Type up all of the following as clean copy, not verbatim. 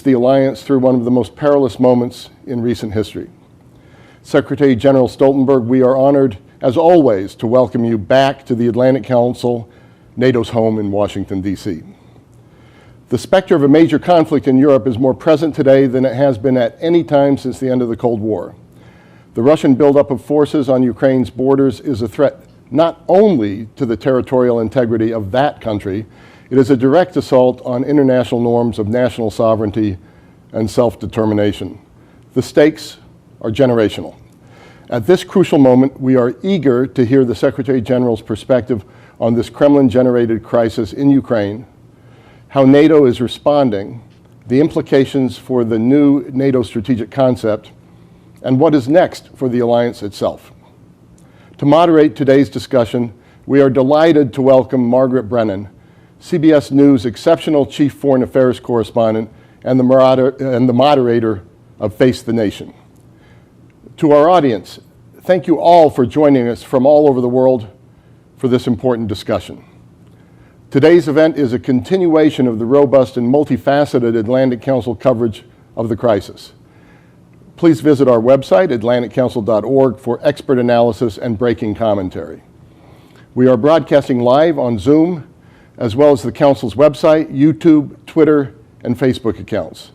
the alliance through one of the most perilous moments in recent history. Secretary General Stoltenberg, we are honored, as always, to welcome you back to the Atlantic Council, NATO's home in Washington, D.C. The specter of a major conflict in Europe is more present today than it has been at any time since the end of the Cold War. The Russian buildup of forces on Ukraine's borders is a threat not only to the territorial integrity of that country, it is a direct assault on international norms of national sovereignty and self-determination. The stakes are generational. At this crucial moment, we are eager to hear the Secretary General's perspective on this Kremlin-generated crisis in Ukraine, how NATO is responding, the implications for the new NATO strategic concept, and what is next for the alliance itself. To moderate today's discussion, we are delighted to welcome Margaret Brennan, CBS News exceptional chief foreign affairs correspondent and the moderator of Face the Nation. To our audience, thank you all for joining us from all over the world for this important discussion. Today's event is a continuation of the robust and multifaceted Atlantic Council coverage of the crisis. Please visit our website, atlanticcouncil.org, for expert analysis and breaking commentary. We are broadcasting live on Zoom, as well as the Council's website, YouTube, Twitter, and Facebook accounts.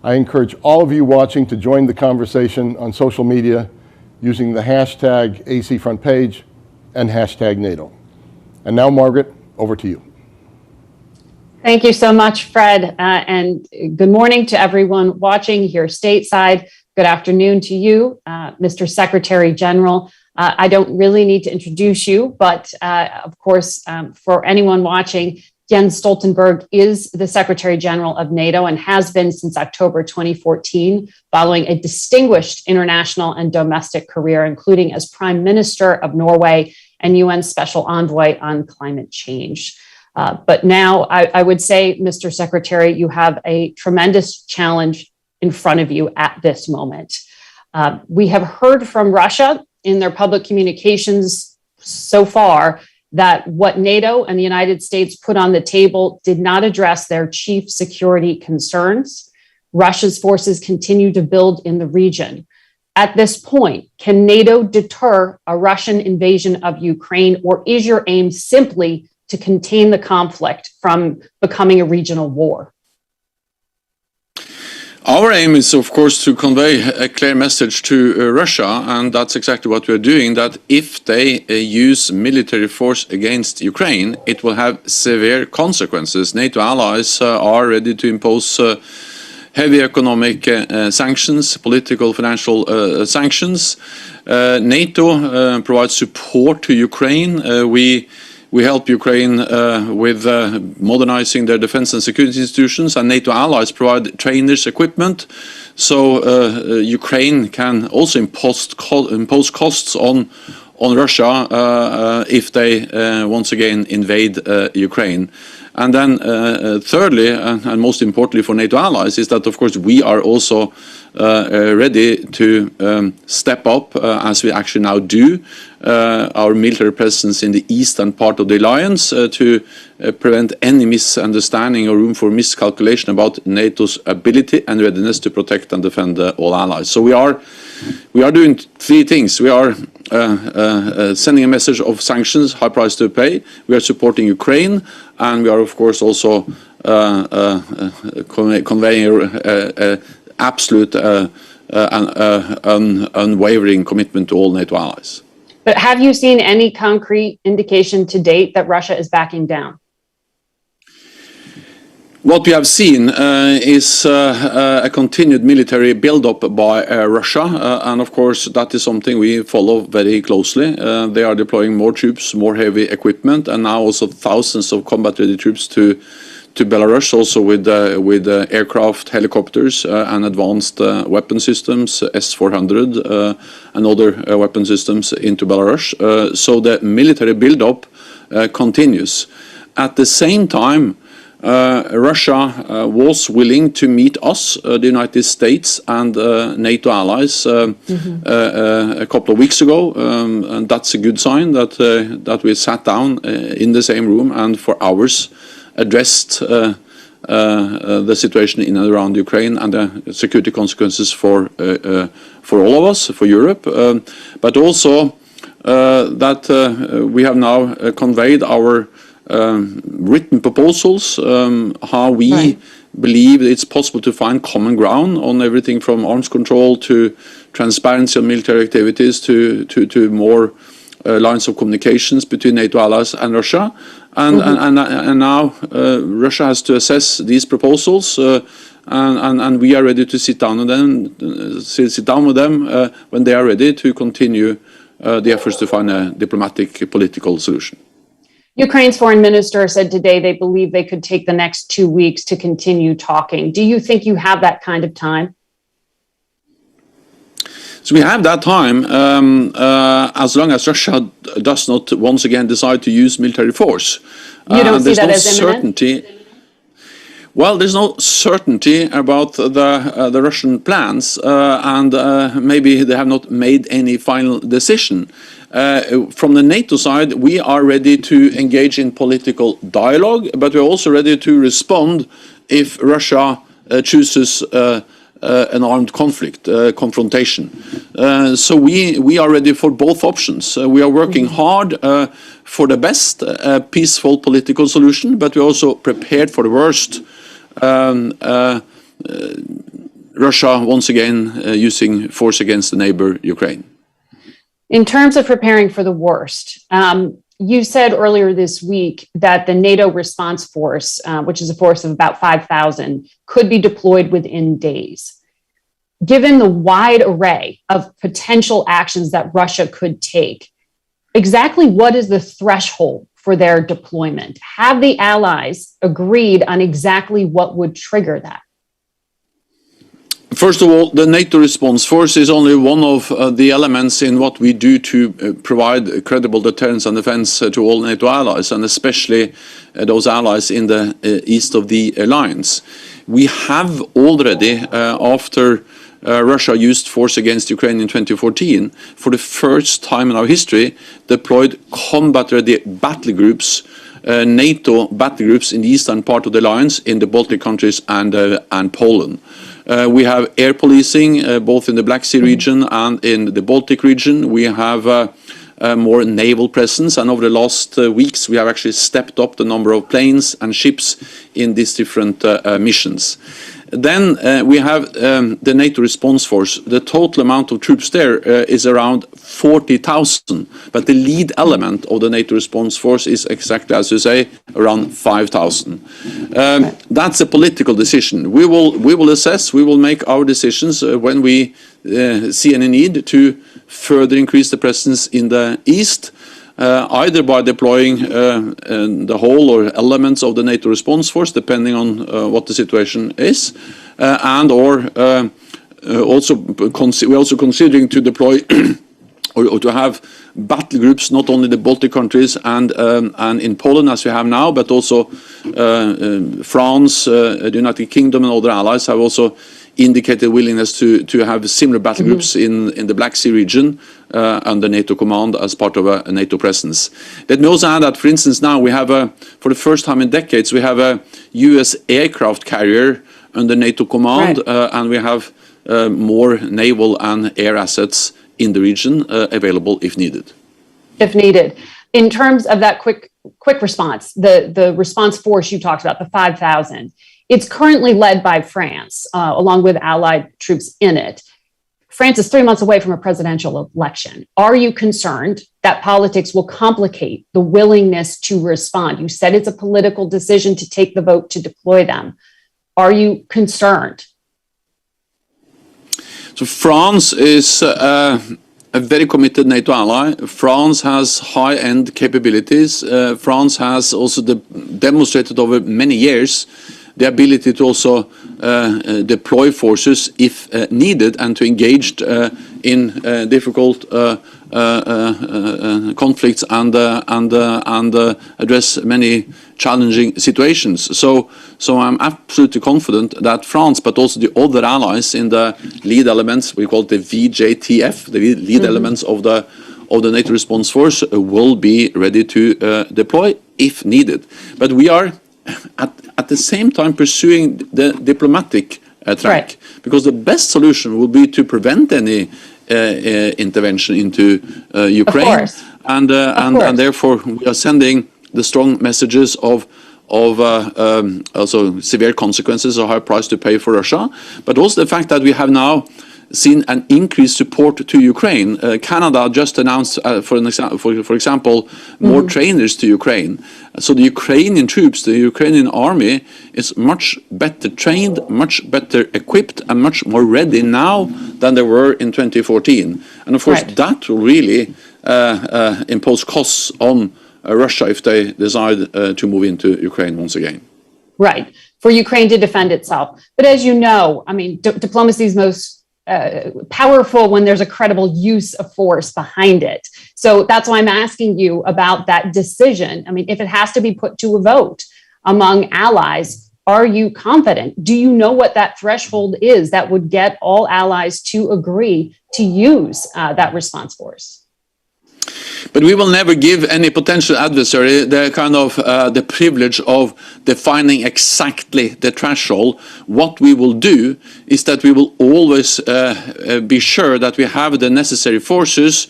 I encourage all of you watching to join the conversation on social media using the hashtag ACFrontPage and hashtag NATO. And now, Margaret, over to you. Thank you so much, Fred, and good morning to everyone watching here stateside. Good afternoon to you, Mr. Secretary General. I don't really need to introduce you, but of course, for anyone watching, Jens Stoltenberg is the Secretary General of NATO and has been since October 2014, following a distinguished international and domestic career, including as Prime Minister of Norway and UN Special Envoy on Climate Change. But now I would say, Mr. Secretary, you have a tremendous challenge in front of you at this moment. We have heard from Russia in their public communications so far that what NATO and the United States put on the table did not address their chief security concerns. Russia's forces continue to build in the region. At this point, can NATO deter a Russian invasion of Ukraine, or is your aim simply to contain the conflict from becoming a regional war? Our aim is, of course, to convey a clear message to Russia, and that's exactly what we're doing, that if they use military force against Ukraine, it will have severe consequences. NATO allies are ready to impose heavy economic sanctions, political, financial sanctions. NATO provides support to Ukraine. We help Ukraine with modernizing their defense and security institutions, and NATO allies provide trainers, equipment, so Ukraine can also impose costs on Russia if they once again invade Ukraine. And then thirdly, and most importantly for NATO allies, is that of course we are also ready to step up, as we actually now do, our military presence in the eastern part of the alliance to prevent any misunderstanding or room for miscalculation about NATO's ability and readiness to protect and defend all allies. So we are doing three things. We are sending a message of sanctions, high price to pay. We are supporting Ukraine, and we are of course also conveying absolute unwavering commitment to all NATO allies. But have you seen any concrete indication to date that Russia is backing down? What we have seen is a continued military build-up by Russia, and of course that is something we follow very closely. They are deploying more troops, more heavy equipment, and now also thousands of combat-ready troops to Belarus, also with aircraft, helicopters, and advanced weapon systems, S-400, and other weapon systems into Belarus. So the military build-up continues. At the same time, Russia was willing to meet us, the United States and NATO allies, a couple of weeks ago, and that's a good sign that we sat down in the same room and for hours addressed the situation in and around Ukraine and the security consequences for all of us, for Europe, but also that we have now conveyed our written proposals, how we believe it's possible to find common ground on everything from arms control to transparency on military activities to more lines of communications between NATO allies and Russia. And now Russia has to assess these proposals, and we are ready to sit down with them when they are ready to continue the efforts to find a diplomatic political solution. Ukraine's foreign minister said today they believe they could take the next 2 weeks to continue talking. Do you think you have that kind of time? So we have that time as long as Russia does not once again decide to use military force. You don't see that no as imminent? certainty. Well, there's no certainty about the Russian plans, and maybe they have not made any final decision. From the NATO side, we are ready to engage in political dialogue, but we're also ready to respond if Russia chooses an armed conflict, confrontation. So we are ready for both options. We are working hard for the best peaceful political solution, but we're also prepared for the worst. Russia once again using force against the neighbor Ukraine. In terms of preparing for the worst, you said earlier this week that the NATO response force, which is a force of about 5,000, could be deployed within days. Given the wide array of potential actions that Russia could take, exactly what is the threshold for their deployment? Have the allies agreed on exactly what would trigger that? First of all, the NATO response force is only one of the elements in what we do to provide credible deterrence and defense to all NATO allies, and especially those allies in the east of the alliance. We have already, after Russia used force against Ukraine in 2014, for the first time in our history, deployed combat-ready battle groups, NATO battle groups in the eastern part of the alliance, in the Baltic countries and Poland. We have air policing both in the Black Sea region and in the Baltic region. We have more naval presence, and over the last weeks we have actually stepped up the number of planes and ships in these different missions. Then we have the NATO response force. The total amount of troops there is around 40,000, but the lead element of the NATO response force is exactly, as you say, around 5,000. That's a political decision. We will assess, we will make our decisions when we see any need to further increase the presence in the east, either by deploying the whole or elements of the NATO response force, depending on what the situation is, and or we're also considering to deploy or to have battle groups not only in the Baltic countries and in Poland as we have now, but also France, the United Kingdom, and other allies have also indicated willingness to have similar battle groups in the Black Sea region under NATO command as part of a NATO presence. Let me also add that, for instance, now we have for the first time in decades, we have a US aircraft carrier under NATO command, and we have more naval and air assets in the region available if needed. If needed. In terms of that quick response, the response force you talked about, the 5,000, it's currently led by France, along with allied troops in it. France is 3 months away from a presidential election. Are you concerned that politics will complicate the willingness to respond? You said it's a political decision to take the vote to deploy them. Are you concerned? So France is a very committed NATO ally. France has high-end capabilities. France has also demonstrated over many years the ability to also deploy forces if needed and to engage in difficult conflicts and address many challenging situations. So I'm absolutely confident that France, but also the other allies in the lead elements, we call it the VJTF, the lead elements of the NATO response force, will be ready to deploy if needed. But we are at at the same time pursuing the diplomatic track. Right. Because the best solution will be to prevent any intervention into Ukraine. course. And therefore we are sending the strong messages of also severe consequences, a high price to pay for Russia, but also the fact that we have now seen an increased support to Ukraine. Canada just announced, for example, more trainers to Ukraine. So the Ukrainian troops, the Ukrainian army, is much better trained, much better equipped, and much more ready now than they were in 2014. And of course, that will really impose costs on Russia if they decide to move into Ukraine once again. Right, for Ukraine to defend itself. But as you know, I mean, diplomacy is most powerful when there's a credible use of force behind it. So that's why I'm asking you about that decision. I mean, if it has to be put to a vote among allies, are you confident? Do you know what that threshold is that would get all allies to agree to use that response force? But we will never give any potential adversary the kind of the privilege of defining exactly the threshold. What we will do is that we will always be sure that we have the necessary forces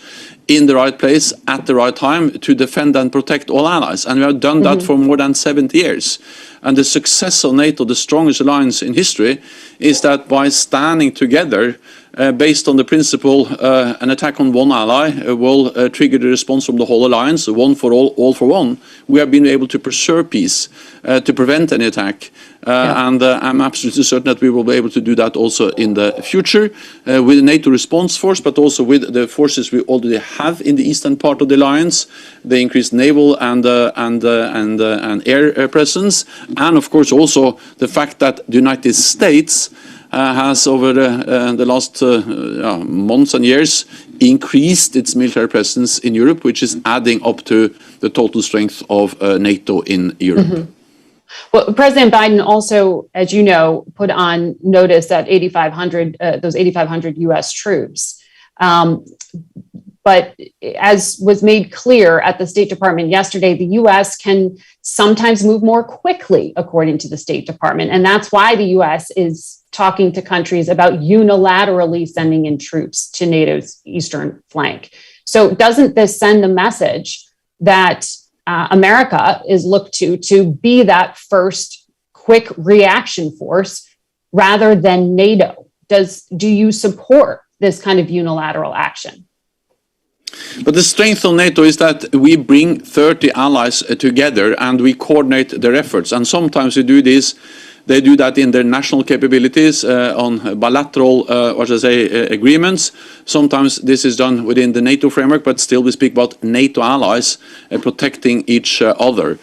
in the right place at the right time to defend and protect all allies. And we have done that for more than 70 years. And the success of NATO, the strongest alliance in history, is that by standing together, based on the principle an attack on one ally will trigger the response from the whole alliance, one for all for one, we have been able to preserve peace, to prevent any attack. And I'm absolutely certain that we will be able to do that also in the future with the NATO response force, but also with the forces we already have in the eastern part of the alliance, the increased naval and air presence, and of course also the fact that the United States has over the last months and years increased its military presence in Europe, which is adding up to the total strength of NATO in Europe. Well, President Biden also, as you know, put on notice that those 8,500 U.S. troops. But as was made clear at the State Department yesterday, the U.S. can sometimes move more quickly, according to the State Department. And that's why the U.S. is talking to countries about unilaterally sending in troops to NATO's eastern flank. So doesn't this send a message that America is looked to be that first quick reaction force rather than NATO? Do you support this kind of unilateral action? But the strength of NATO is that we bring 30 allies together and we coordinate their efforts. And sometimes we do this. They do that in their national capabilities on bilateral, agreements. Sometimes this is done within the NATO framework, but still we speak about NATO allies protecting each other.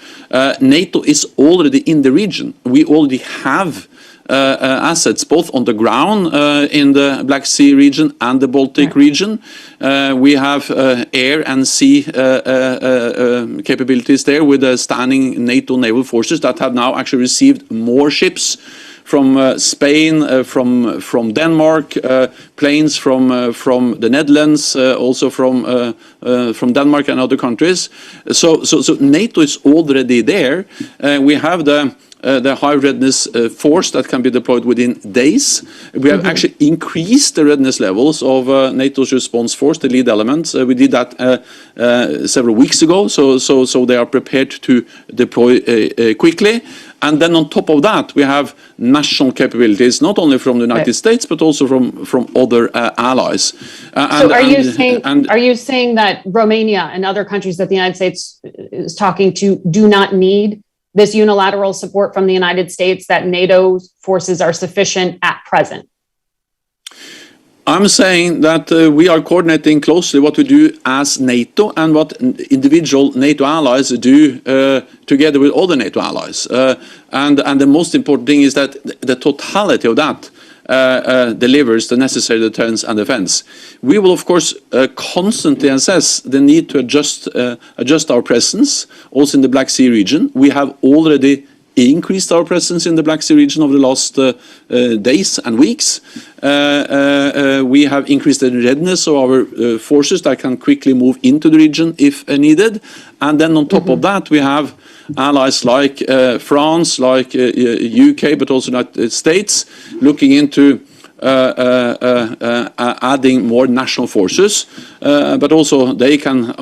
NATO is already in the region. We already have assets both on the ground in the Black Sea region and the Baltic region. We have air and sea capabilities there with the standing NATO naval forces that have now actually received more ships from Spain, from Denmark, planes from the Netherlands, also from Denmark and other countries. So NATO is already there. We have the high readiness force that can be deployed within days. We have actually increased the readiness levels of NATO's response force, the lead elements. We did that several weeks ago, so they are prepared to deploy quickly. And then on top of that, we have national capabilities, not only from the United States, but also from other allies. So are you saying that Romania and other countries that the United States is talking to do not need this unilateral support from the United States, that NATO forces are sufficient at present? I'm saying that we are coordinating closely what we do as NATO and what individual NATO allies do together with other NATO allies. And the most important thing is that the totality of that delivers the necessary deterrence and defense. We will, of course, constantly assess the need to adjust our presence, also in the Black Sea region. We have already increased our presence in the Black Sea region over the last days and weeks. We have increased the readiness of our forces that can quickly move into the region if needed. And then on top of that, we have allies like France, like UK, but also United States, looking into adding more national forces, but also they can,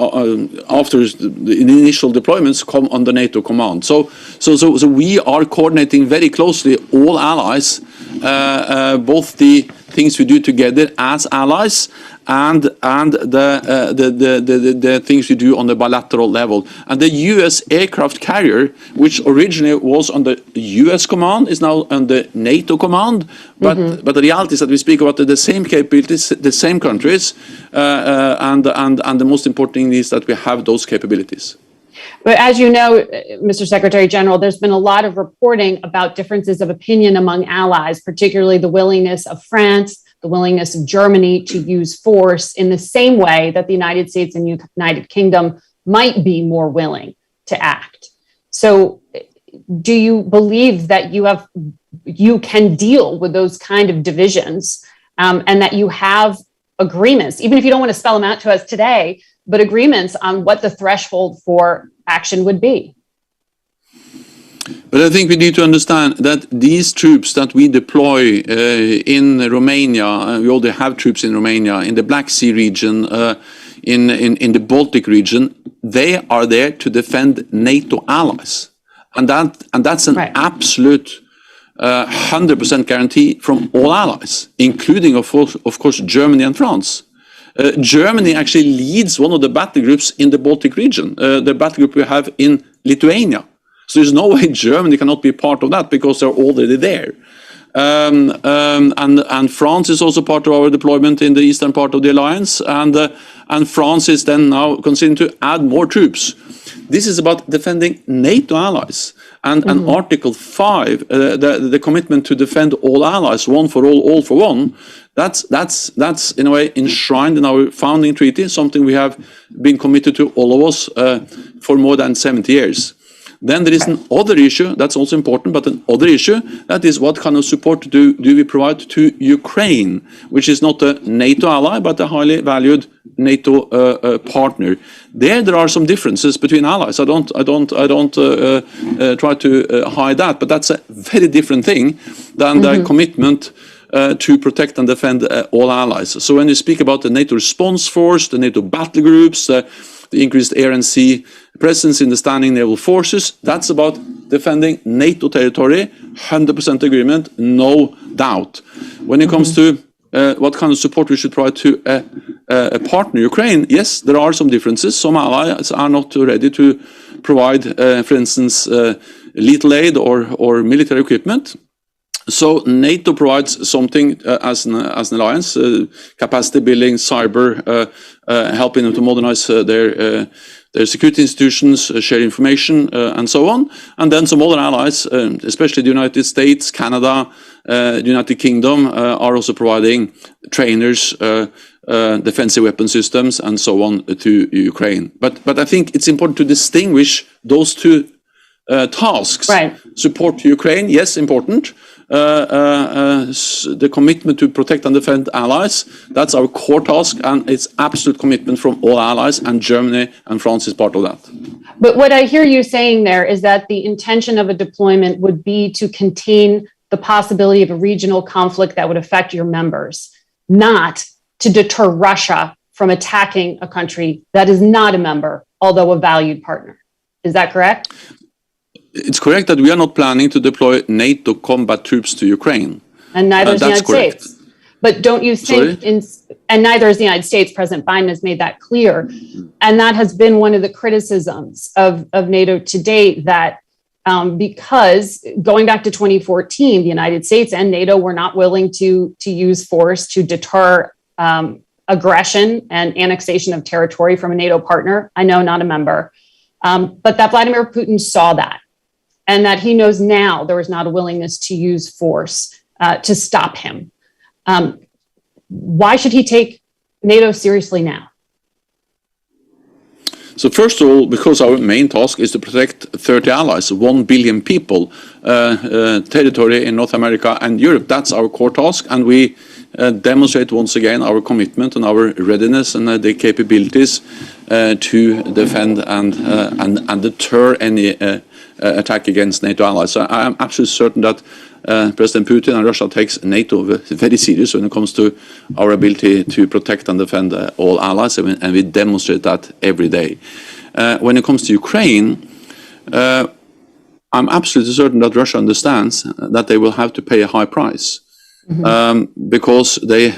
after the initial deployments, come under NATO command. So we are coordinating very closely all allies, both the things we do together as allies and the things we do on the bilateral level. And the U.S. aircraft carrier, which originally was under U.S. command, is now under NATO command. But the reality is that we speak about the same capabilities, the same countries, and the most important thing is that we have those capabilities. But as you know, Mr. Secretary General, there's been a lot of reporting about differences of opinion among allies, particularly the willingness of France, the willingness of Germany to use force in the same way that the United States and United Kingdom might be more willing to act. So do you believe that you can deal with those kind of divisions and that you have agreements, even if you don't want to spell them out to us today, but agreements on what the threshold for action would be? But I think we need to understand that these troops that we deploy in Romania, we already have troops in Romania, in the Black Sea region, in the Baltic region, they are there to defend NATO allies. And that's an absolute 100% guarantee from all allies, including, of course, Germany and France. Germany actually leads one of the battle groups in the Baltic region, the battle group we have in Lithuania. So there's no way Germany cannot be part of that because they're already there. And France is also part of our deployment in the eastern part of the alliance, and France is then now considering to add more troops. This is about defending NATO allies. And Article 5, the commitment to defend all allies, one for all for one, that's in a way enshrined in our founding treaty, something we have been committed to, all of us, for more than 70 years. Then there is another issue that's also important, but another issue, that is what kind of support do we provide to Ukraine, which is not a NATO ally, but a highly valued NATO partner. There are some differences between allies. I don't try to hide that, but that's a very different thing than the commitment to protect and defend all allies. So when you speak about the NATO response force, the NATO battle groups, the increased air and sea presence in the standing naval forces, that's about defending NATO territory, 100% agreement, no doubt. When it comes to what kind of support we should provide to a partner, Ukraine, yes, there are some differences. Some allies are not ready to provide, for instance, lethal aid or military equipment. So NATO provides something as an alliance, capacity building, cyber, helping them to modernize their security institutions, share information, and so on. And then some other allies, especially the United States, Canada, the United Kingdom, are also providing trainers, defensive weapon systems, and so on to Ukraine. But I think it's important to distinguish those two tasks. Right. Support to Ukraine, yes, important. The commitment to protect and defend allies, that's our core task, and it's absolute commitment from all allies, and Germany and France is part of that. But what I hear you saying there is that the intention of a deployment would be to contain the possibility of a regional conflict that would affect your members, not to deter Russia from attacking a country that is not a member, although a valued partner. Is that correct? It's correct that we are not planning to deploy NATO combat troops to Ukraine. And neither is the United States. But don't you think, and neither is the United States, President Biden has made that clear. And that has been one of the criticisms of NATO to date, that because going back to 2014, the United States and NATO were not willing to use force to deter aggression and annexation of territory from a NATO partner. I know, not a member. But that Vladimir Putin saw that. And that he knows now there was not a willingness to use force to stop him. Why should he take NATO seriously now? So first of all, because our main task is to protect 30 allies, 1 billion people, territory in North America and Europe. That's our core task, and we demonstrate once again our commitment and our readiness and the capabilities to defend and deter any attack against NATO allies. So I am absolutely certain that President Putin and Russia takes NATO very serious when it comes to our ability to protect and defend all allies, and we demonstrate that every day. When it comes to Ukraine, I'm absolutely certain that Russia understands that they will have to pay a high price, because they,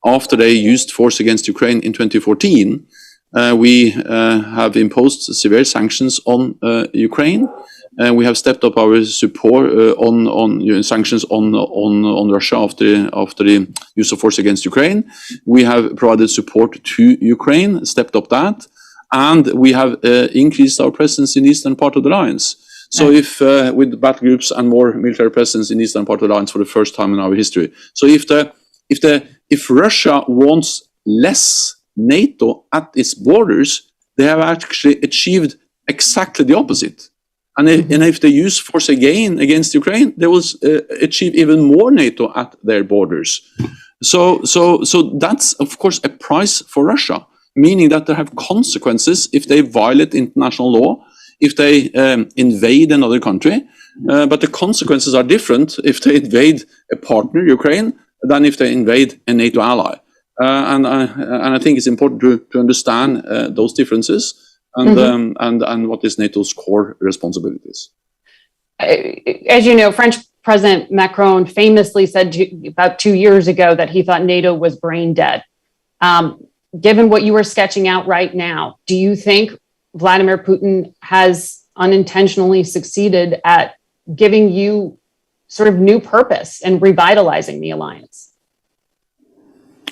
after they used force against Ukraine in 2014, we have imposed severe sanctions on Ukraine. We have stepped up our support on sanctions on Russia after the use of force against Ukraine. We have provided support to Ukraine, stepped up that, and we have increased our presence in the eastern part of the alliance. So if with battle groups and more military presence in the eastern part of the alliance for the first time in our history. So if Russia wants less NATO at its borders, they have actually achieved exactly the opposite. And if they use force again against Ukraine, they will achieve even more NATO at their borders. So that's, of course, a price for Russia, meaning that they have consequences if they violate international law, if they invade another country. But the consequences are different if they invade a partner, Ukraine, than if they invade a NATO ally. And I think it's important to understand those differences and what is NATO's core responsibilities. As you know, French President Macron famously said about 2 years ago that he thought NATO was brain dead. Given what you are sketching out right now, do you think Vladimir Putin has unintentionally succeeded at giving you sort of new purpose and revitalizing the alliance?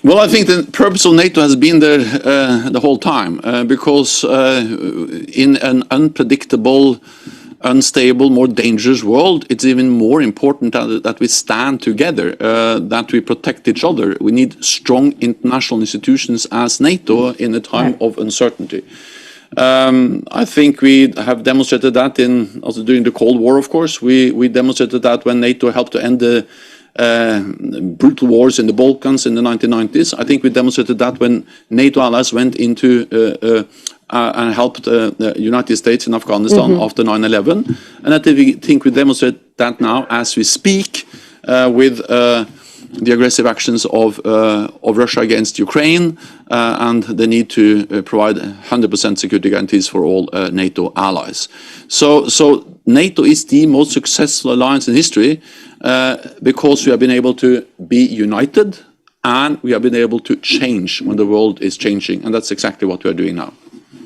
Well, I think the purpose of NATO has been there the whole time, because in an unpredictable, unstable, more dangerous world, it's even more important that we stand together, that we protect each other. We need strong international institutions as NATO in a time of uncertainty. I think we have demonstrated that also during the Cold War, of course. We demonstrated that when NATO helped to end the brutal wars in the Balkans in the 1990s. I think we demonstrated that when NATO allies went into and helped the United States in Afghanistan after 9/11. And I think we demonstrate that now as we speak with the aggressive actions of Russia against Ukraine and the need to provide 100% security guarantees for all NATO allies. So NATO is the most successful alliance in history because we have been able to be united and we have been able to change when the world is changing. And that's exactly what we are doing now.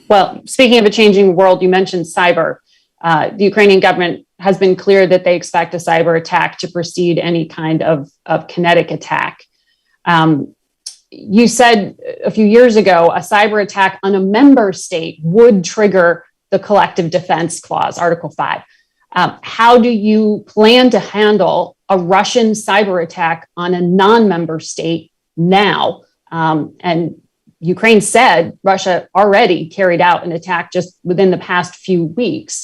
Well, speaking of a changing world, you mentioned cyber. The Ukrainian government has been clear that they expect a cyber attack to precede any kind of kinetic attack. You said a few years ago, a cyber attack on a member state would trigger the collective defense clause, Article 5. How do you plan to handle a Russian cyber attack on a non-member state now? And Ukraine said Russia already carried out an attack just within the past few weeks.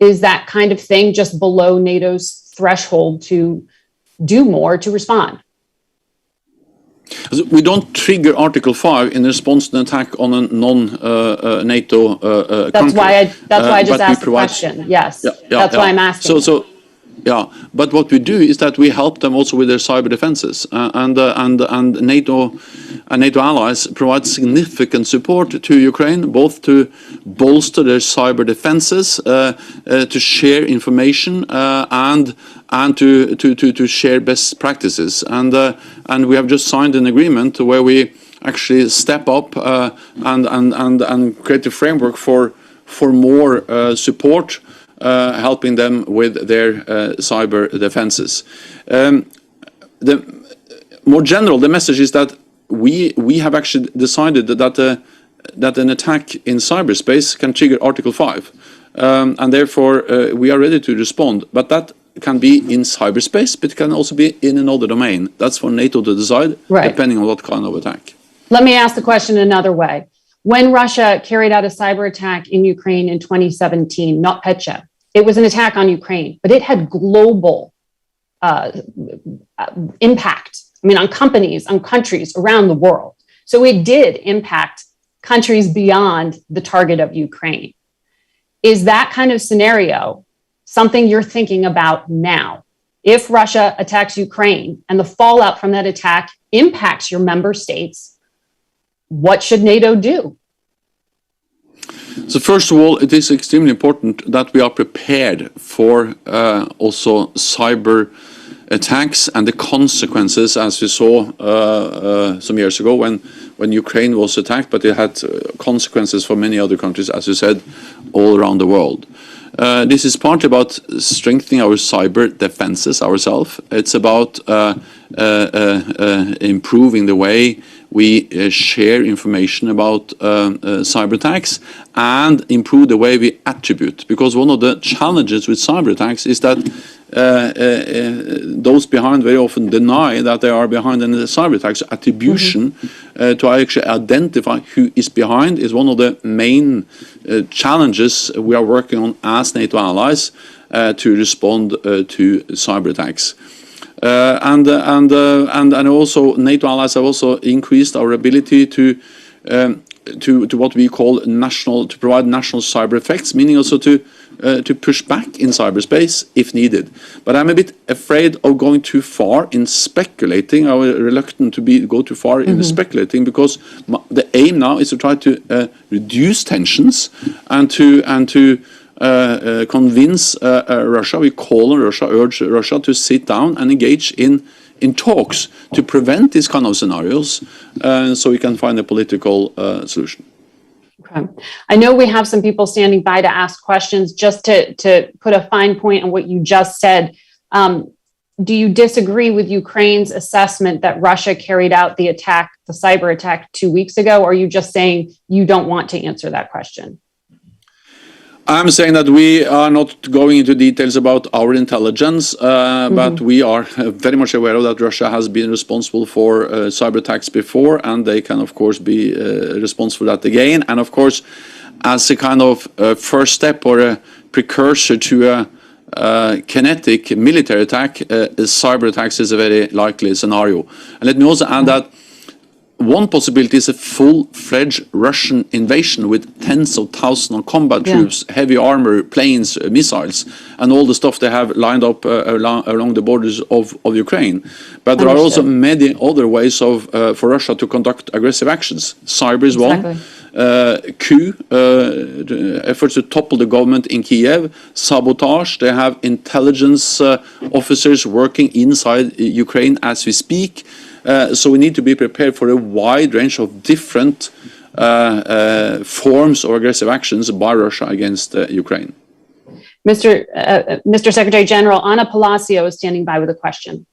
Is that kind of thing just below NATO's threshold to do more to respond? We don't trigger Article 5 in response to an attack on a non-NATO country. That's why I just asked the question. Yes, that's why I'm asking. But what we do is that we help them also with their cyber defenses, and NATO allies provide significant support to Ukraine, both to bolster their cyber defenses, to share information, and to share best practices. And we have just signed an agreement where we actually step up and create a framework for more support. Helping them with their cyber defenses. More general, the message is that we have actually decided that an attack in cyberspace can trigger Article 5, and therefore we are ready to respond. But that can be in cyberspace, but it can also be in another domain. That's for NATO to decide, depending on what kind of attack. Let me ask the question another way. When Russia carried out a cyber attack in Ukraine in 2017, NotPetya, it was an attack on Ukraine, but it had global impact. I mean, on companies, on countries around the world. So it did impact countries beyond the target of Ukraine. Is that kind of scenario something you're thinking about now? If Russia attacks Ukraine and the fallout from that attack impacts your member states, what should NATO do? So first of all, it is extremely important that we are prepared for also cyber attacks and the consequences, as we saw some years ago when Ukraine was attacked, but it had consequences for many other countries, as you said, all around the world. This is partly about strengthening our cyber defenses ourselves. It's about improving the way we share information about cyber attacks and improve the way we attribute. Because one of the challenges with cyber attacks is that those behind very often deny that they are behind in the cyber attacks. Attribution to actually identify who is behind is one of the main challenges we are working on as NATO allies to respond to cyber attacks. And also NATO allies have also increased our ability to what we call to provide national cyber effects, meaning also to push back in cyberspace if needed. But I'm a bit afraid of going too far in speculating. I'm reluctant to go too far in speculating, because the aim now is to try to reduce tensions and to convince Russia. We call on Russia, urge Russia to sit down and engage in talks to prevent these kind of scenarios, so we can find a political solution. Okay. I know we have some people standing by to ask questions. Just to put a fine point on what you just said, do you disagree with Ukraine's assessment that Russia carried out the cyber attack 2 weeks ago, or are you just saying you don't want to answer that question? I'm saying that we are not going into details about our intelligence, but we are very much aware of that Russia has been responsible for cyber attacks before, and they can, of course, be responsible for that again. And, of course, as a kind of first step or a precursor to a kinetic military attack, cyber attacks is a very likely scenario. And let me also add that one possibility is a full-fledged Russian invasion with tens of thousands of combat troops, heavy armor, planes, missiles, and all the stuff they have lined up along the borders of Ukraine. But there are also many other ways for Russia to conduct aggressive actions. Cyber is one. Coup, efforts to topple the government in Kiev, sabotage. They have intelligence officers working inside Ukraine as we speak. So we need to be prepared for a wide range of different forms of aggressive actions by Russia against Ukraine. Mr. Secretary General, Anna Palacio is standing by with a question.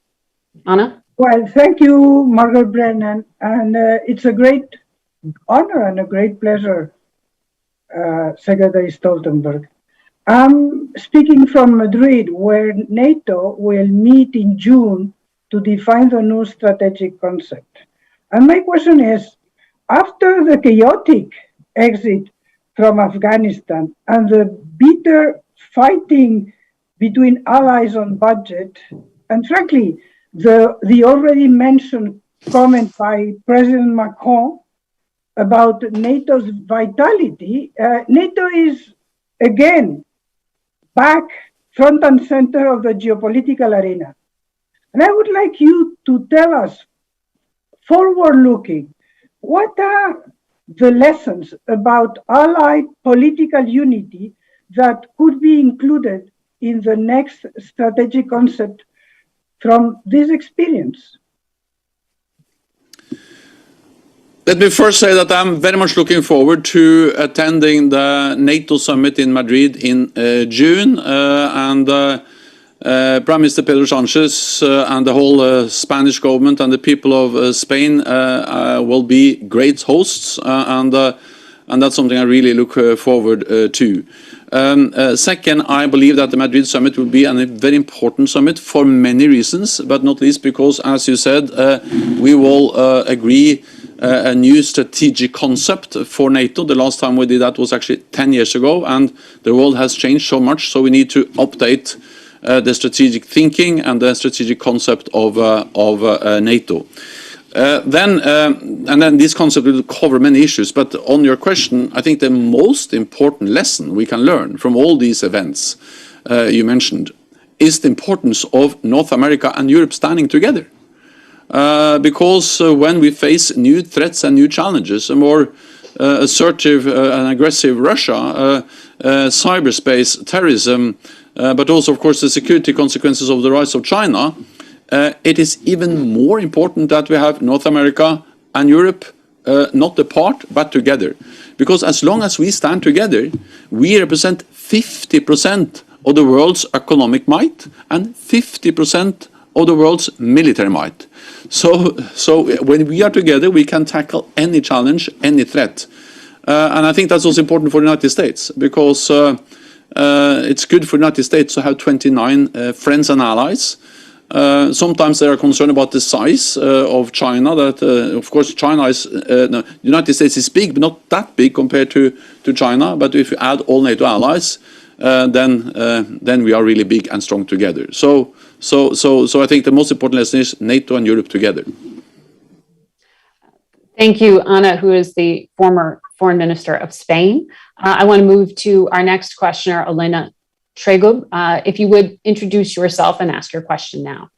Anna? Well, thank you, Margaret Brennan. And it's a great honor and a great pleasure, Secretary Stoltenberg. I'm speaking from Madrid, where NATO will meet in June to define the new strategic concept. And my question is, after the chaotic exit from Afghanistan and the bitter fighting between allies on budget, and frankly, the already mentioned comment by President Macron about NATO's vitality, NATO is again back front and center of the geopolitical arena. And I would like you to tell us, forward-looking, what are the lessons about allied political unity that could be included in the next strategic concept from this experience? Let me first say that I'm very much looking forward to attending the NATO summit in Madrid in June, and Prime Minister Pedro Sánchez and the whole Spanish government and the people of Spain will be great hosts, and that's something I really look forward to. Second, I believe that the Madrid summit will be a very important summit for many reasons, but not least because, as you said, we will agree a new strategic concept for NATO. The last time we did that was actually 10 years ago, and the world has changed so much, so we need to update the strategic thinking and the strategic concept of NATO. Then this concept will cover many issues, but on your question, I think the most important lesson we can learn from all these events you mentioned is the importance of North America and Europe standing together. Because when we face new threats and new challenges, a more assertive and aggressive Russia, cyberspace, terrorism, but also, of course, the security consequences of the rise of China, it is even more important that we have North America and Europe not apart, but together. Because as long as we stand together, we represent 50% of the world's economic might and 50% of the world's military might. So when we are together, we can tackle any challenge, any threat. And I think that's also important for the United States, because it's good for the United States to have 29 friends and allies. Sometimes they are concerned about the size of China. That of course China is no, the United States is big, but not that big compared to China. But if you add all NATO allies, then we are really big and strong together. So I think the most important lesson is NATO and Europe together. Thank you, Ana, who is the former Foreign Minister of Spain. I want to move to our next questioner, Elena Tregub. If you would introduce yourself and ask your question now.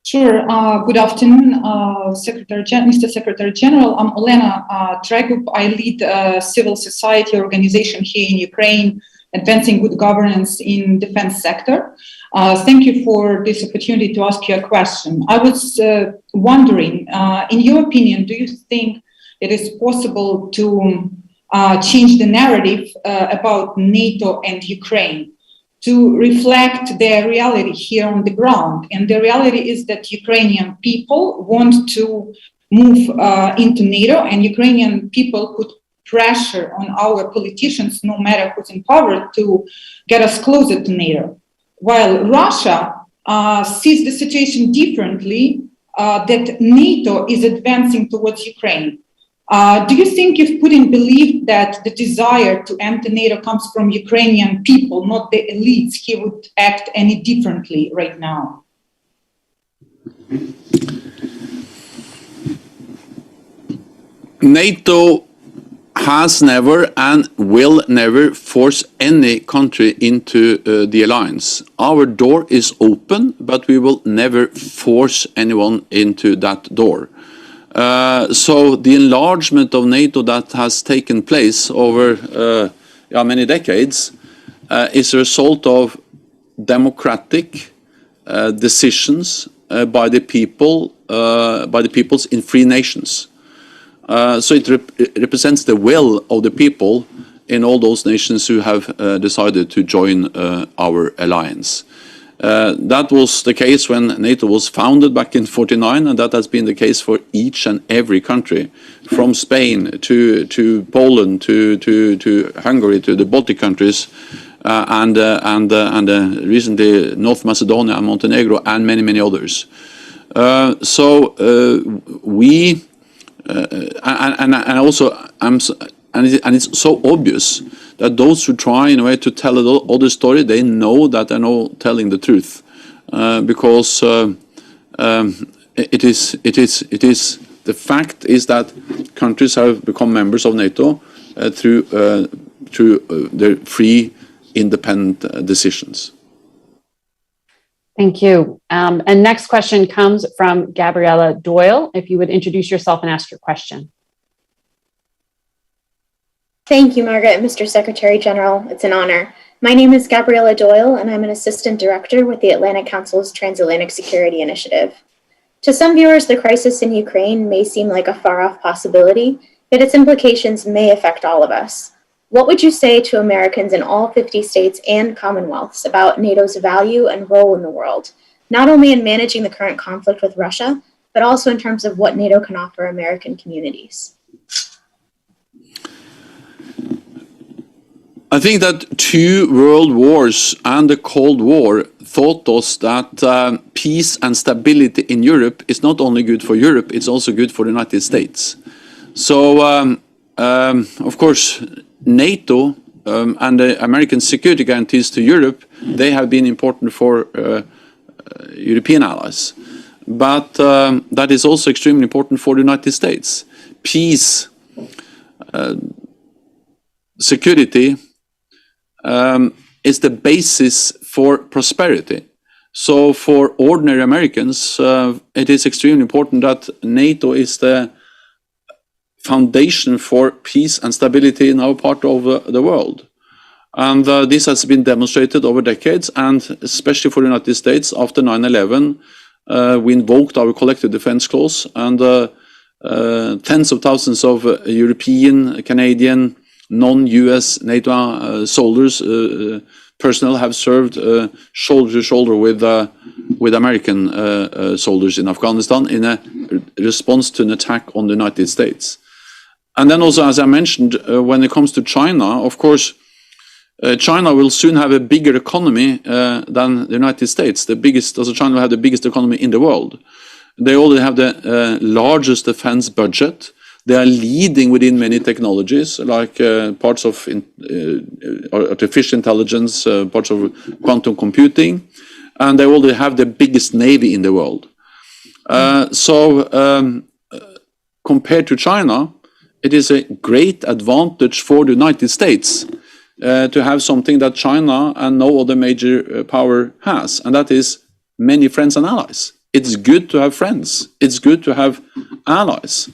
Sure. Good afternoon, Mr. Secretary General. I'm Elena Tregub. I lead a civil society organization here in Ukraine, advancing good governance in defense sector. Thank you for this opportunity to ask you a question. I was wondering, in your opinion, do you think it is possible to change the narrative about NATO and Ukraine to reflect their reality here on the ground? And the reality is that Ukrainian people want to move into NATO, and Ukrainian people put pressure on our politicians, no matter who's in power, to get us closer to NATO. While Russia sees the situation differently, that NATO is advancing towards Ukraine. Do you think if Putin believed that the desire to enter NATO comes from Ukrainian people, not the elites, he would act any differently right now? NATO has never and will never force any country into the alliance. Our door is open, but we will never force anyone into that door. So the enlargement of NATO that has taken place over many decades is a result of democratic decisions by the peoples in free nations. So it represents the will of the people in all those nations who have decided to join our alliance. That was the case when NATO was founded back in '49, and that has been the case for each and every country, from Spain to Poland to Hungary to the Baltic countries, and recently North Macedonia and Montenegro and many others. And it's so obvious that those who try in a way to tell another story, they know that they're not telling the truth, because it is the fact is that countries have become members of NATO through their free, independent decisions. Thank you. And next question comes from Gabriella Doyle. If you would introduce yourself and ask your question. Thank you, Margaret, Mr. Secretary General. It's an honor. My name is Gabriella Doyle, and I'm an Assistant Director with the Atlantic Council's Transatlantic Security Initiative. To some viewers, the crisis in Ukraine may seem like a far-off possibility, yet its implications may affect all of us. What would you say to Americans in all 50 states and commonwealths about NATO's value and role in the world, not only in managing the current conflict with Russia, but also in terms of what NATO can offer American communities? I think that 2 world wars and the Cold War taught us that peace and stability in Europe is not only good for Europe, it's also good for the United States. So, of course, NATO and the American security guarantees to Europe, they have been important for European allies. but that is also extremely important for the United States. Peace, security is the basis for prosperity. So for ordinary Americans, it is extremely important that NATO is the foundation for peace and stability in our part of the world. And this has been demonstrated over decades, and especially for the United States, after 9/11, we invoked our collective defense clause, and tens of thousands of European, Canadian, non-US NATO soldiers, personnel have served shoulder to shoulder with American soldiers in Afghanistan in a response to an attack on the United States. And then also, as I mentioned, when it comes to China, of course, China will soon have a bigger economy than the United States. China will have the biggest economy in the world. They already have the largest defense budget. They are leading within many technologies, like parts of artificial intelligence, parts of quantum computing, and they already have the biggest navy in the world. Compared to China, it is a great advantage for the United States to have something that China and no other major power has, and that is many friends and allies. It's good to have friends. It's good to have allies.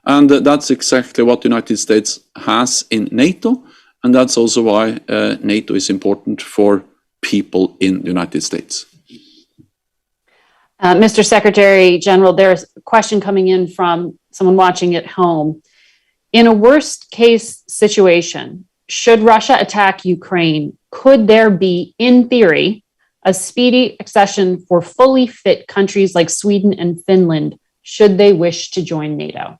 And that's exactly what the United States has in NATO, and that's also why NATO is important for people in the United States. Mr. Secretary General, there's a question coming in from someone watching at home. In a worst case situation, should Russia attack Ukraine, could there be, in theory, a speedy accession for fully fit countries like Sweden and Finland, should they wish to join NATO?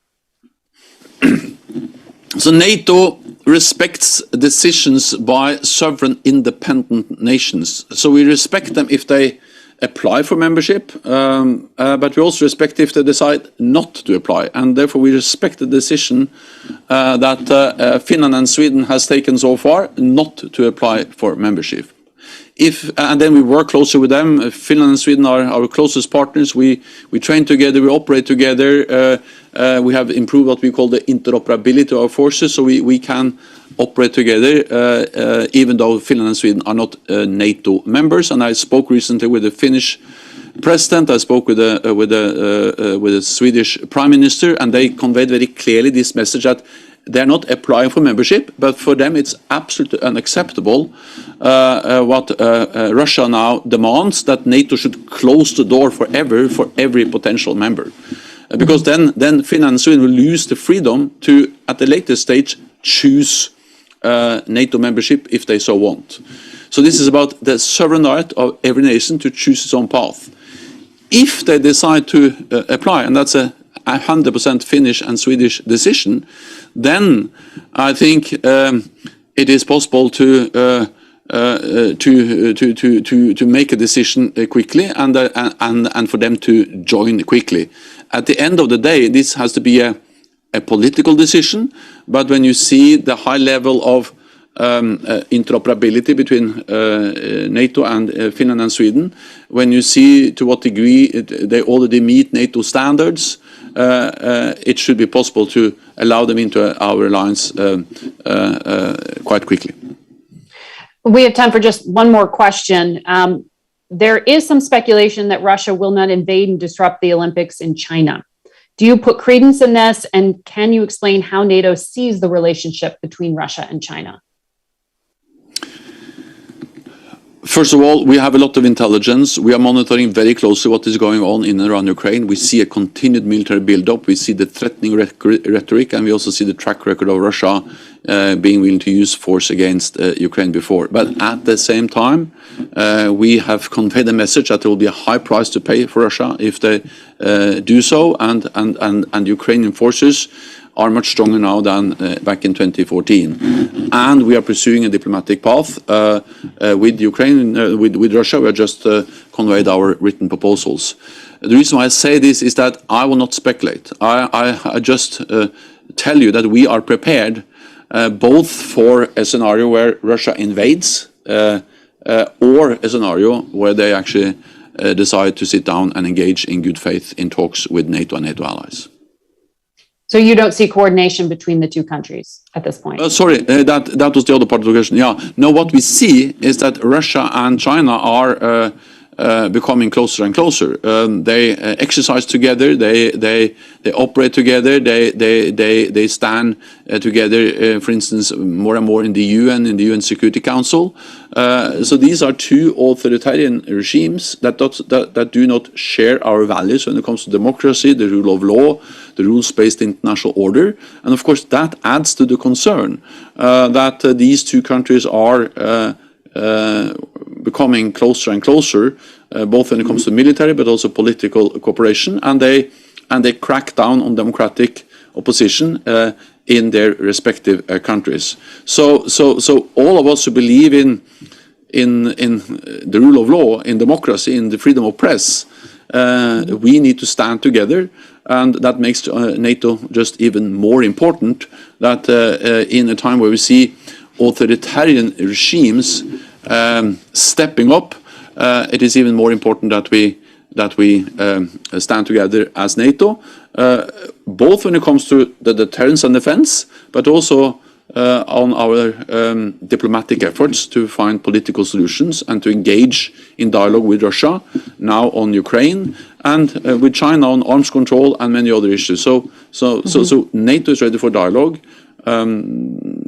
So NATO respects decisions by sovereign independent nations. So we respect them if they apply for membership, but we also respect if they decide not to apply. And therefore we respect the decision that Finland and Sweden has taken so far not to apply for membership. And then we work closely with them. Finland and Sweden are our closest partners. We train together, we operate together. We have improved what we call the interoperability of our forces, so we can operate together, even though Finland and Sweden are not NATO members. And I spoke recently with the Finnish president. I spoke with the Swedish prime minister, and they conveyed very clearly this message that they're not applying for membership, but for them it's absolutely unacceptable what Russia now demands, that NATO should close the door forever for every potential member. Because then Finland and Sweden will lose the freedom to, at a later stage, choose NATO membership if they so want. So this is about the sovereign right of every nation to choose its own path. If they decide to apply, and that's a 100% Finnish and Swedish decision, then I think it is possible to make a decision quickly and for them to join quickly. At the end of the day, this has to be a political decision, but when you see the high level of interoperability between NATO and Finland and Sweden, when you see to what degree they already meet NATO standards, it should be possible to allow them into our alliance quite quickly. We have time for just one more question. There is some speculation that Russia will not invade and disrupt the Olympics in China. Do you put credence in this, and can you explain how NATO sees the relationship between Russia and China? First of all, we have a lot of intelligence. We are monitoring very closely what is going on in and around Ukraine. We see a continued military build-up. We see the threatening rhetoric, and we also see the track record of Russia being willing to use force against Ukraine before. But at the same time, we have conveyed a message that there will be a high price to pay for Russia if they do so, and Ukrainian forces are much stronger now than back in 2014. And we are pursuing a diplomatic path with Ukraine, with Russia. We have just conveyed our written proposals. The reason why I say this is that I will not speculate. I just tell you that we are prepared both for a scenario where Russia invades or a scenario where they actually decide to sit down and engage in good faith in talks with NATO and NATO allies. So you don't see coordination between the two countries at this point? Sorry, that was the other part of the question. Yeah. No, what we see is that Russia and China are becoming closer and closer. They exercise together. They operate together. They stand together. For instance, more and more in the UN, in the UN Security Council. So these are two authoritarian regimes that do not share our values when it comes to democracy, the rule of law, the rules-based international order, and of course that adds to the concern that these two countries are becoming closer and closer, both when it comes to military but also political cooperation, and they crack down on democratic opposition in their respective countries. So all of us who believe in the rule of law, in democracy, in the freedom of press, we need to stand together, and that makes NATO just even more important. That in a time where we see authoritarian regimes stepping up, it is even more important that we stand together as NATO, both when it comes to the deterrence and defense, but also on our diplomatic efforts to find political solutions and to engage in dialogue with Russia, now on Ukraine, and with China on arms control and many other issues. So NATO is ready for dialogue,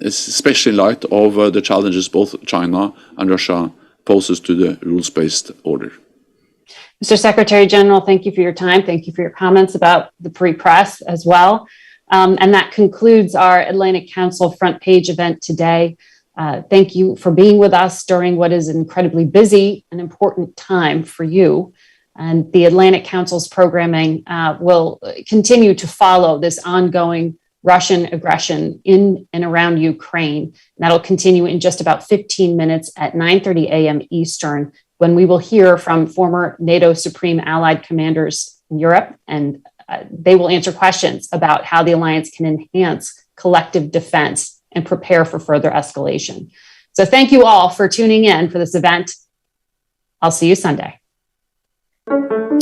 especially in light of the challenges both China and Russia poses to the rules-based order. Mr. Secretary General, thank you for your time. Thank you for your comments about the free press as well. And that concludes our Atlantic Council front page event today. Thank you for being with us during what is an incredibly busy and important time for you. And the Atlantic Council's programming will continue to follow this ongoing Russian aggression in and around Ukraine. And that'll continue in just about 15 minutes at 9:30 a.m. Eastern, when we will hear from former NATO Supreme Allied commanders in Europe, and they will answer questions about how the alliance can enhance collective defense and prepare for further escalation. So thank you all for tuning in for this event. I'll see you Sunday.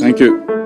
Thank you.